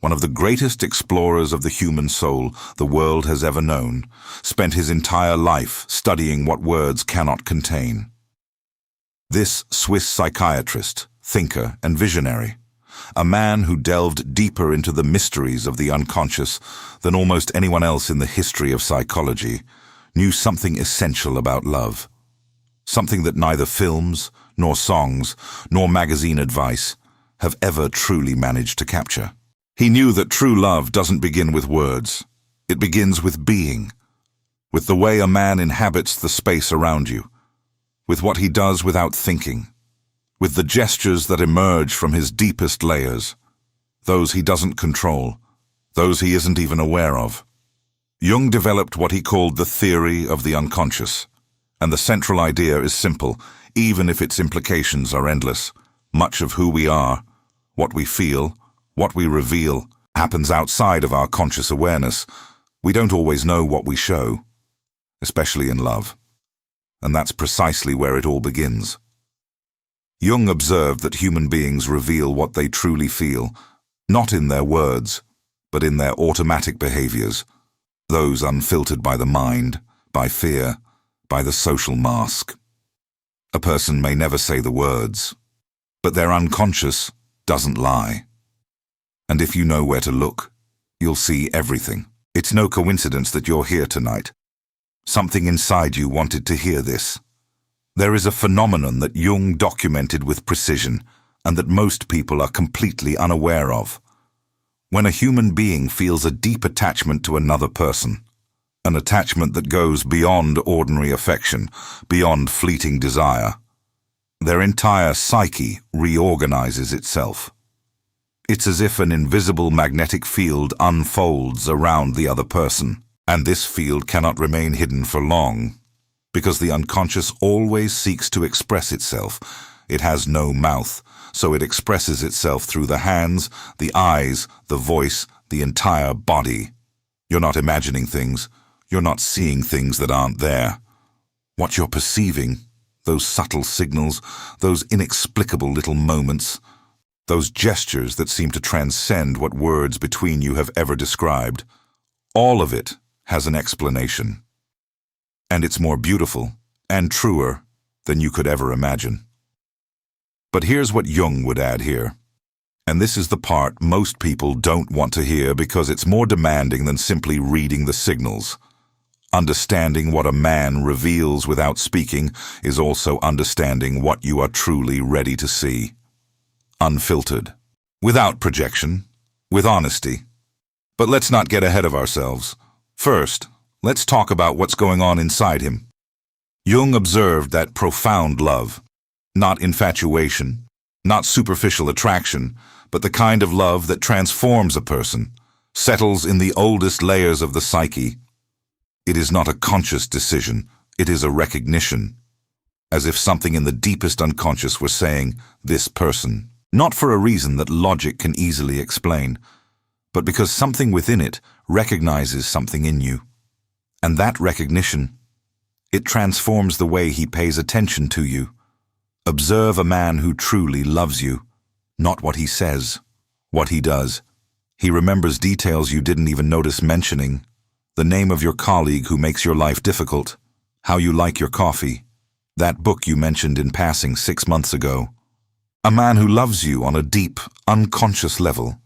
one of the greatest explorers of the human soul the world has ever known, spent his entire life studying what words cannot contain. This Swiss psychiatrist, thinker, and visionary, a man who delved deeper into the mysteries of the unconscious than almost anyone else in the history of psychology, knew something essential about love. Something that neither films, nor songs, nor magazine advice have ever truly managed to capture. He knew that true love doesn't begin with words. It begins with being, with the way a man inhabits the space around you, with what he does without thinking, with the gestures that emerge from his deepest layers, those he doesn't control, those he isn't even aware of. Jung developed what he called the theory of the unconscious, and the central idea is simple, even if its implications are endless. Much of who we are, what we feel, what we reveal, happens outside of our conscious awareness. We don't always know what we show, especially in love. And that's precisely where it all begins. Jung observed that human beings reveal what they truly feel, not in their words, but in their automatic behaviors, those unfiltered by the mind, by fear, by the social mask. A person may never say the words, but their unconscious doesn't lie. And if you know where to look, you'll see everything. It's no coincidence that you're here tonight. Something inside you wanted to hear this. There is a phenomenon that Jung documented with precision and that most people are completely unaware of. When a human being feels a deep attachment to another person, an attachment that goes beyond ordinary affection, beyond fleeting desire, their entire psyche reorganizes itself. It's as if an invisible magnetic field unfolds around the other person, and this field cannot remain hidden for long, because the unconscious always seeks to express itself. It has no mouth, so it expresses itself through the hands, the eyes, the voice, the entire body. You're not imagining things. You're not seeing things that aren't there. What you're perceiving, those subtle signals, those inexplicable little moments, those gestures that seem to transcend what words between you have ever described, all of it has an explanation. And it's more beautiful and truer than you could ever imagine. But here's what Jung would add here. And this is the part most people don't want to hear because it's more demanding than simply reading the signals. Understanding what a man reveals without speaking is also understanding what you are truly ready to see. Unfiltered, without projection, with honesty. But let's not get ahead of ourselves. First, let's talk about what's going on inside him. Jung observed that profound love, not infatuation, not superficial attraction, but the kind of love that transforms a person, settles in the oldest layers of the psyche. It is not a conscious decision, it is a recognition, as if something in the deepest unconscious were saying, this person. Not for a reason that logic can easily explain, but because something within it recognizes something in you. And that recognition, it transforms the way he pays attention to you. Observe a man who truly loves you, not what he says, what he does. He remembers details you didn't even notice mentioning, the name of your colleague who makes your life difficult, how you like your coffee, that book you mentioned in passing 6 months ago. A man who loves you on a deep, unconscious level,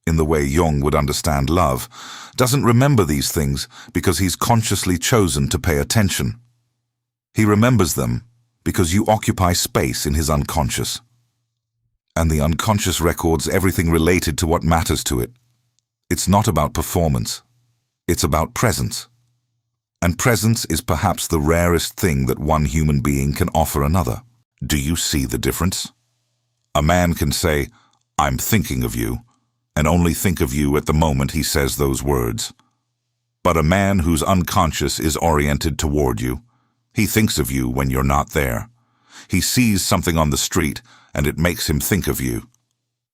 in the way Jung would understand love, doesn't remember these things because he's consciously chosen to pay attention. He remembers them because you occupy space in his unconscious. And the unconscious records everything related to what matters to it. It's not about performance. It's about presence. And presence is perhaps the rarest thing that one human being can offer another. Do you see the difference? A man can say, I'm thinking of you, and only think of you at the moment he says those words. But a man whose unconscious is oriented toward you, he thinks of you when you're not there. He sees something on the street, and it makes him think of you.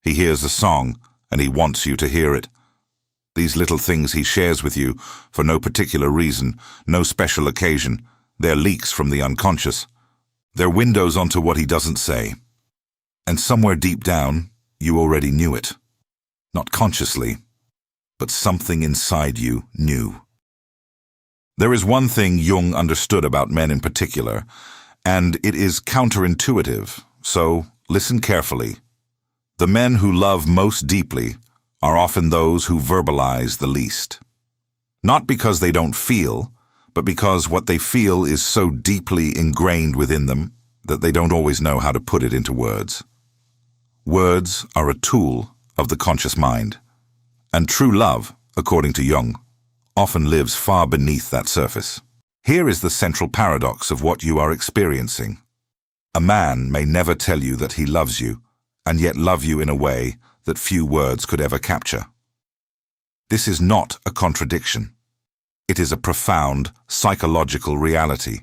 He hears a song, and he wants you to hear it. These little things he shares with you, for no particular reason, no special occasion, they're leaks from the unconscious. They're windows onto what he doesn't say. And somewhere deep down, you already knew it. Not consciously, but something inside you knew. There is one thing Jung understood about men in particular, and it is counterintuitive, so listen carefully. The men who love most deeply are often those who verbalize the least. Not because they don't feel, but because what they feel is so deeply ingrained within them that they don't always know how to put it into words. Words are a tool of the conscious mind, and true love, according to Jung, often lives far beneath that surface. Here is the central paradox of what you are experiencing. A man may never tell you that he loves you, and yet love you in a way that few words could ever capture. This is not a contradiction. It is a profound psychological reality.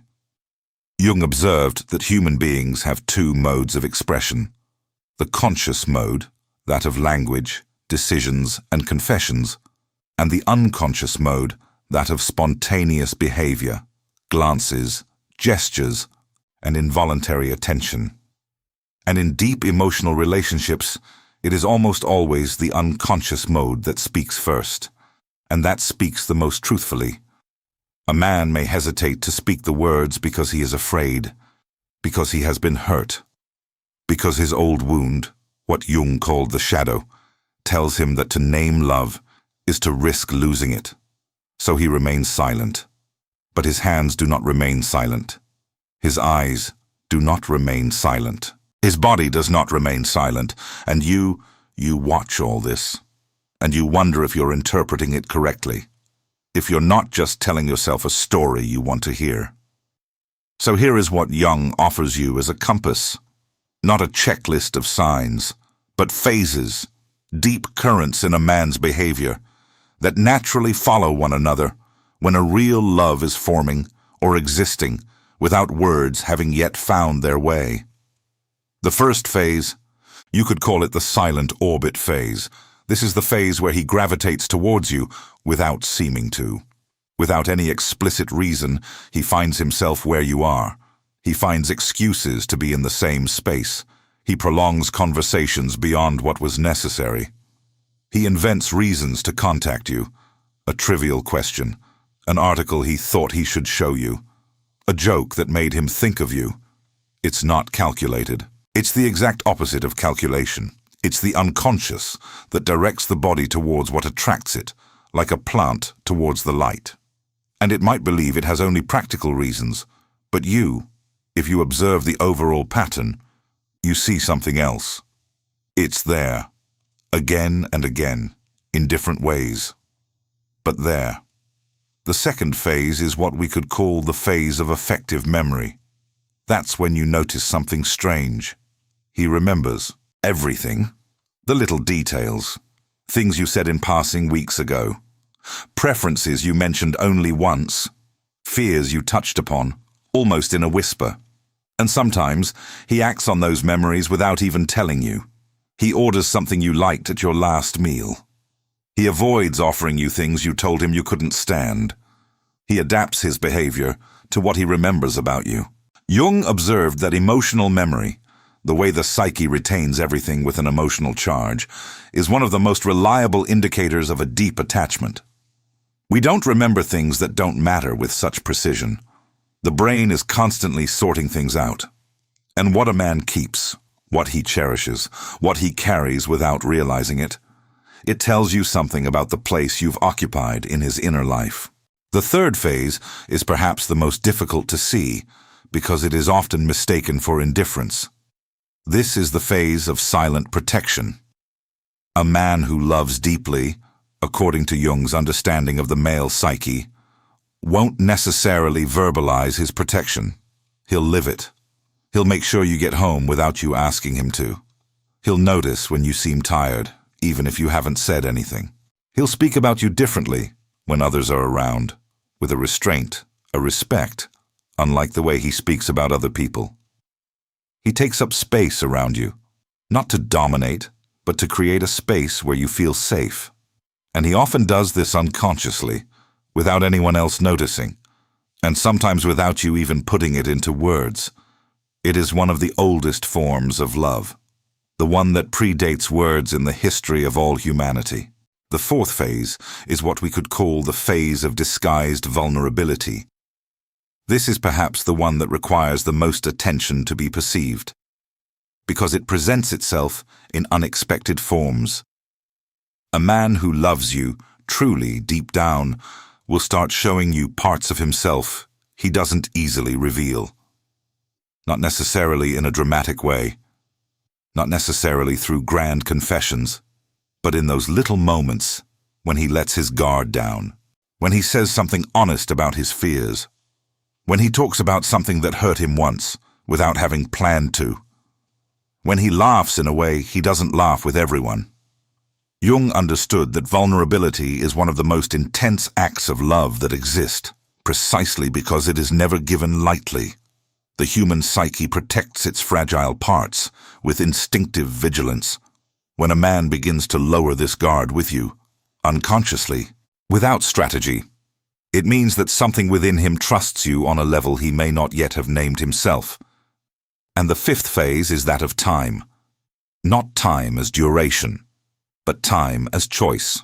Jung observed that human beings have two modes of expression. The conscious mode, that of language, decisions, and confessions, and the unconscious mode, that of spontaneous behavior, glances, gestures, and involuntary attention. And in deep emotional relationships, it is almost always the unconscious mode that speaks first, and that speaks the most truthfully. A man may hesitate to speak the words because he is afraid, because he has been hurt, because his old wound, what Jung called the shadow, tells him that to name love is to risk losing it. So he remains silent. But his hands do not remain silent. His eyes do not remain silent. His body does not remain silent. And you watch all this. And you wonder if you're interpreting it correctly. If you're not just telling yourself a story you want to hear. So here is what Jung offers you as a compass. Not a checklist of signs, but phases, deep currents in a man's behavior that naturally follow one another when a real love is forming or existing without words having yet found their way. The first phase, you could call it the silent orbit phase. This is the phase where he gravitates towards you without seeming to. Without any explicit reason, he finds himself where you are. He finds excuses to be in the same space. He prolongs conversations beyond what was necessary. He invents reasons to contact you. A trivial question, an article he thought he should show you, a joke that made him think of you. It's not calculated. It's the exact opposite of calculation. It's the unconscious that directs the body towards what attracts it, like a plant towards the light. And it might believe it has only practical reasons, but you, if you observe the overall pattern, you see something else. It's there, again and again, in different ways. But there. The second phase is what we could call the phase of effective memory. That's when you notice something strange. He remembers everything, the little details, things you said in passing weeks ago, preferences you mentioned only once, fears you touched upon, almost in a whisper. And sometimes he acts on those memories without even telling you. He orders something you liked at your last meal. He avoids offering you things you told him you couldn't stand. He adapts his behavior to what he remembers about you. Jung observed that emotional memory, the way the psyche retains everything with an emotional charge, is one of the most reliable indicators of a deep attachment. We don't remember things that don't matter with such precision. The brain is constantly sorting things out. And what a man keeps, what he cherishes, what he carries without realizing it, it tells you something about the place you've occupied in his inner life. The third phase is perhaps the most difficult to see because it is often mistaken for indifference. This is the phase of silent protection. A man who loves deeply, according to Jung's understanding of the male psyche, won't necessarily verbalize his protection. He'll live it. He'll make sure you get home without you asking him to. He'll notice when you seem tired, even if you haven't said anything. He'll speak about you differently when others are around, with a restraint, a respect, unlike the way he speaks about other people. He takes up space around you, not to dominate, but to create a space where you feel safe. And he often does this unconsciously, without anyone else noticing, and sometimes without you even putting it into words. It is one of the oldest forms of love, the one that predates words in the history of all humanity. The fourth phase is what we could call the phase of disguised vulnerability. This is perhaps the one that requires the most attention to be perceived, because it presents itself in unexpected forms. A man who loves you, truly deep down, will start showing you parts of himself he doesn't easily reveal. Not necessarily in a dramatic way, not necessarily through grand confessions, but in those little moments when he lets his guard down, when he says something honest about his fears, when he talks about something that hurt him once without having planned to, when he laughs in a way he doesn't laugh with everyone. Jung understood that vulnerability is one of the most intense acts of love that exist, precisely because it is never given lightly. The human psyche protects its fragile parts with instinctive vigilance. When a man begins to lower this guard with you, unconsciously, without strategy, it means that something within him trusts you on a level he may not yet have named himself. And the fifth phase is that of time. Not time as duration, but time as choice.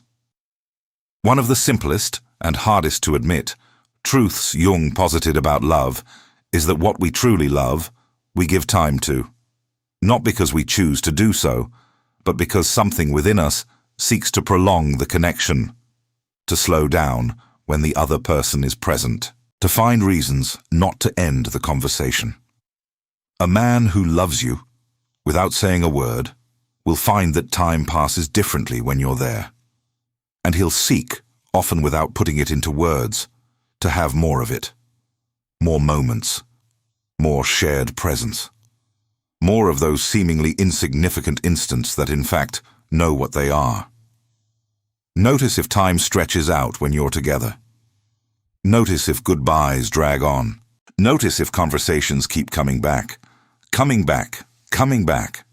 One of the simplest and hardest to admit truths Jung posited about love is that what we truly love, we give time to. Not because we choose to do so, but because something within us seeks to prolong the connection, to slow down when the other person is present, to find reasons not to end the conversation. A man who loves you, without saying a word, will find that time passes differently when you're there. And he'll seek, often without putting it into words, to have more of it. More moments. More shared presence. More of those seemingly insignificant instants that in fact know what they are. Notice if time stretches out when you're together. Notice if goodbyes drag on. Notice if conversations keep coming back. Coming back. Coming back.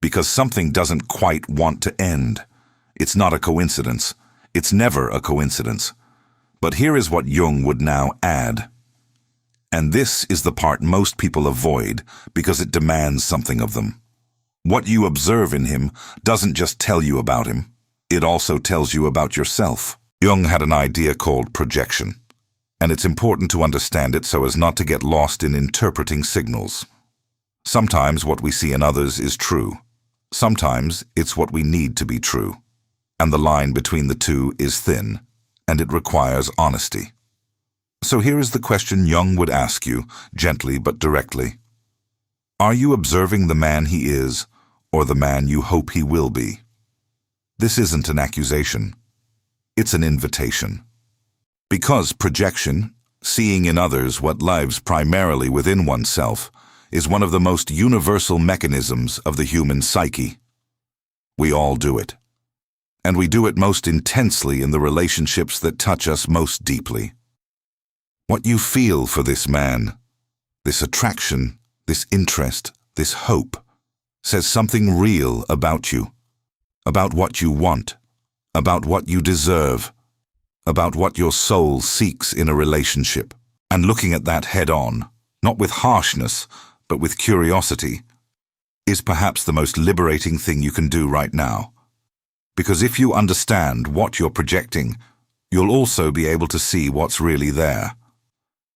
Because something doesn't quite want to end. It's not a coincidence. It's never a coincidence. But here is what Jung would now add. And this is the part most people avoid because it demands something of them. What you observe in him doesn't just tell you about him, it also tells you about yourself. Jung had an idea called projection, and it's important to understand it so as not to get lost in interpreting signals. Sometimes what we see in others is true. Sometimes it's what we need to be true. And the line between the two is thin, and it requires honesty. So here is the question Jung would ask you, gently but directly. Are you observing the man he is, or the man you hope he will be? This isn't an accusation. It's an invitation. Because projection, seeing in others what lives primarily within oneself, is one of the most universal mechanisms of the human psyche. We all do it. And we do it most intensely in the relationships that touch us most deeply. What you feel for this man, this attraction, this interest, this hope, says something real about you, about what you want, about what you deserve, about what your soul seeks in a relationship. And looking at that head-on, not with harshness, but with curiosity, is perhaps the most liberating thing you can do right now. Because if you understand what you're projecting, you'll also be able to see what's really there.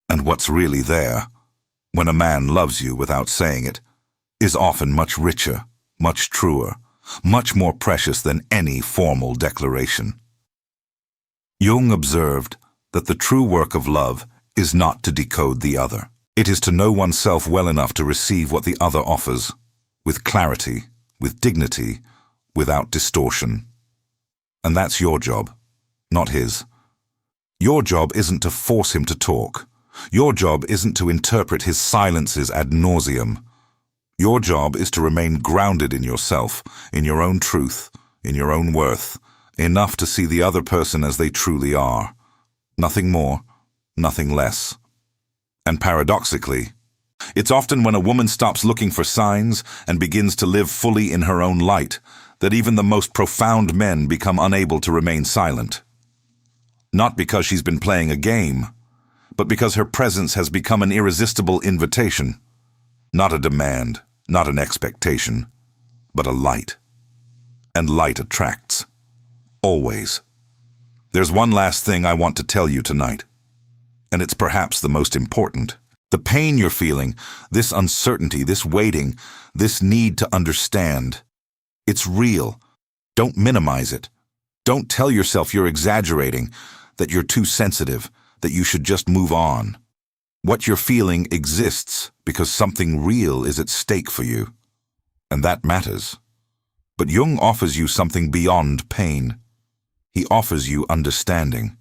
And what's really there, when a man loves you without saying it, is often much richer, much truer, much more precious than any formal declaration. Jung observed that the true work of love is not to decode the other. It is to know oneself well enough to receive what the other offers, with clarity, with dignity, without distortion. And that's your job, not his. Your job isn't to force him to talk. Your job isn't to interpret his silences ad nauseum. Your job is to remain grounded in yourself, in your own truth, in your own worth, enough to see the other person as they truly are. Nothing more, nothing less. And paradoxically, it's often when a woman stops looking for signs and begins to live fully in her own light that even the most profound men become unable to remain silent. Not because she's been playing a game, but because her presence has become an irresistible invitation. Not a demand, not an expectation, but a light. And light attracts. Always. There's one last thing I want to tell you tonight, and it's perhaps the most important. The pain you're feeling, this uncertainty, this waiting, this need to understand, it's real. Don't minimize it. Don't tell yourself you're exaggerating, that you're too sensitive, that you should just move on. What you're feeling exists because something real is at stake for you, and that matters. But Jung offers you something beyond pain. He offers you understanding.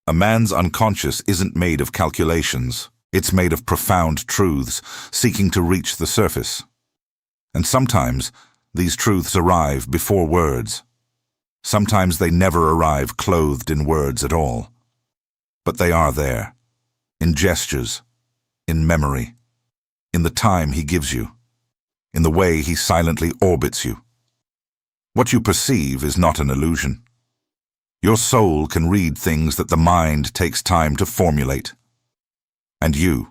A man's unconscious isn't made of calculations. It's made of profound truths, seeking to reach the surface. And sometimes, these truths arrive before words. Sometimes they never arrive clothed in words at all. But they are there, in gestures, in memory, in the time he gives you, in the way he silently orbits you. What you perceive is not an illusion. Your soul can read things that the mind takes time to formulate. And you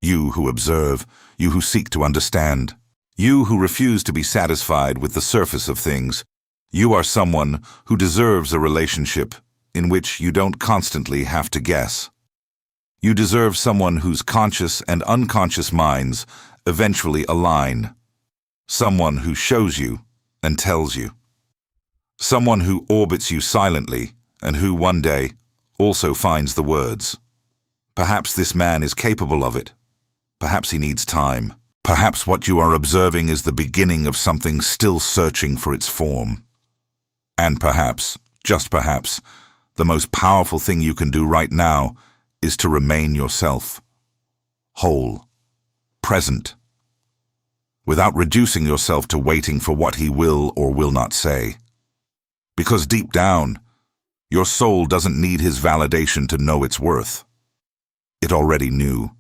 who observe, you who seek to understand, you who refuse to be satisfied with the surface of things, you are someone who deserves a relationship in which you don't constantly have to guess. You deserve someone whose conscious and unconscious minds eventually align. Someone who shows you and tells you. Someone who orbits you silently and who one day also finds the words. Perhaps this man is capable of it. Perhaps he needs time. Perhaps what you are observing is the beginning of something still searching for its form. And perhaps, just perhaps, the most powerful thing you can do right now is to remain yourself. Whole. Present. Without reducing yourself to waiting for what he will or will not say. Because deep down, your soul doesn't need his validation to know its worth. It already knew,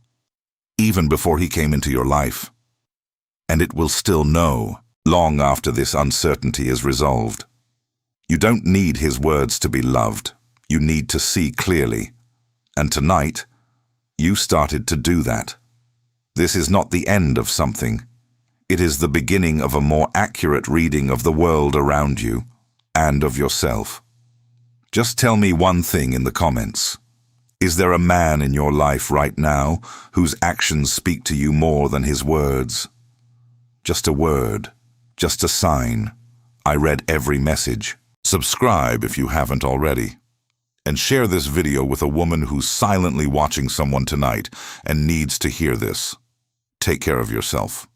even before he came into your life. And it will still know, long after this uncertainty is resolved. You don't need his words to be loved. You need to see clearly. And tonight, you started to do that. This is not the end of something. It is the beginning of a more accurate reading of the world around you and of yourself. Just tell me one thing in the comments. Is there a man in your life right now whose actions speak to you more than his words? Just a word, just a sign. I read every message. Subscribe if you haven't already. And share this video with a woman who's silently watching someone tonight and needs to hear this. Take care of yourself.